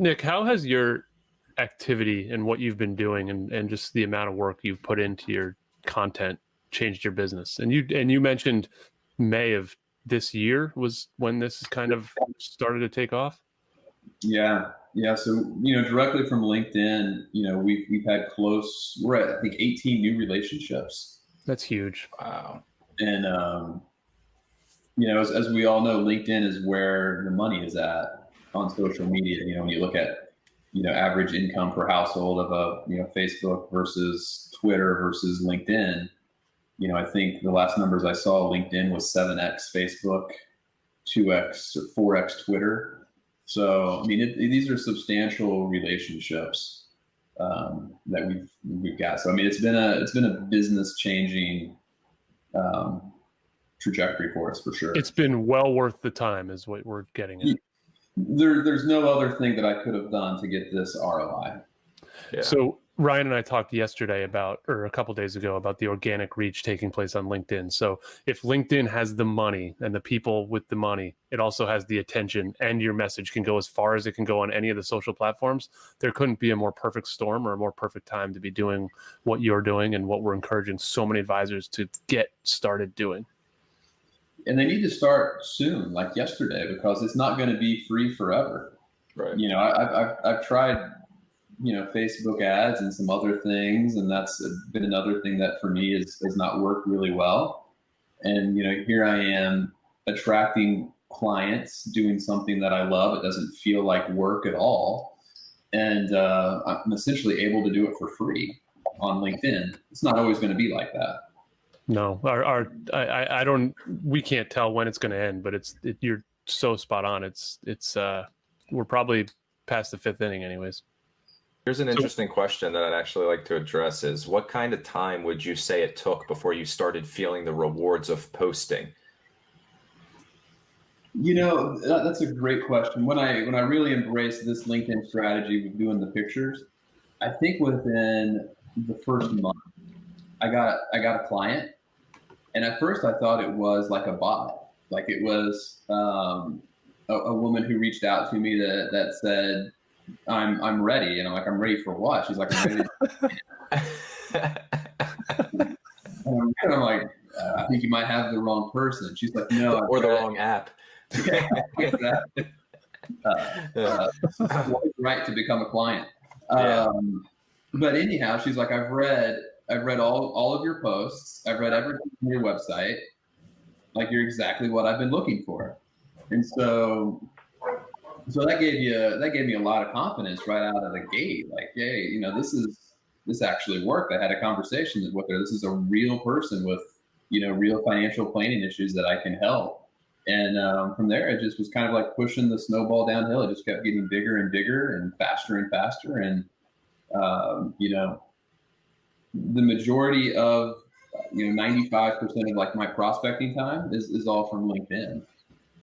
Nick, how has your activity and what you've been doing and just the amount of work you've put into your content changed your business? And you mentioned May of this year was when this kind of started to take off. Yeah. So, directly from LinkedIn, we've had we're at, I think, 18 new relationships. That's huge. Wow. And, as we all know, LinkedIn is where the money is at on social media. When you look at, average income per household of Facebook versus Twitter versus LinkedIn, I think the last numbers I saw, LinkedIn was 7x Facebook, 2x or 4x Twitter. So, these are substantial relationships that we've got. So, it's been a business changing trajectory for us for sure. It's been well worth the time, is what we're getting at. There's no other thing that I could have done to get this ROI. Yeah. So Ryan and I talked yesterday or a couple days ago, about the organic reach taking place on LinkedIn. So if LinkedIn has the money and the people with the money, it also has the attention, and your message can go as far as it can go on any of the social platforms. There couldn't be a more perfect storm or a more perfect time to be doing what you're doing and what we're encouraging so many advisors to get started doing. And they need to start soon, like yesterday, because it's not going to be free forever. Right. I've tried, Facebook ads and some other things, and that's been another thing that for me has not worked really well. And, here I am attracting clients, doing something that I love. It doesn't feel like work at all. And I'm essentially able to do it for free on LinkedIn. It's not always going to be like that. No, we can't tell when it's going to end, but you're so spot on. We're probably past the fifth inning anyways. Here's an interesting question that I'd actually like to address is, what kind of time would you say it took before you started feeling the rewards of posting? That's a great question. When I really embraced this LinkedIn strategy with doing the pictures, I think within the first month, I got a client, and at first I thought it was like a bot, like it was a woman who reached out to me that said, I'm ready, and I'm like, I'm ready for what? She's like, I'm ready. And I'm like, I think you might have the wrong person. She's like, no, or the wrong app. Yeah, exactly. Right to become a client. But anyhow, she's like, I've read all of your posts. I've read everything on your website. Like, you're exactly what I've been looking for. And so that gave me a lot of confidence right out of the gate. Like, hey, this actually worked. I had a conversation with her. This is a real person with, real financial planning issues that I can help. And from there, it just was kind of like pushing the snowball downhill. It just kept getting bigger and bigger and faster and faster. And, the majority of, 95% of like my prospecting time is all from LinkedIn.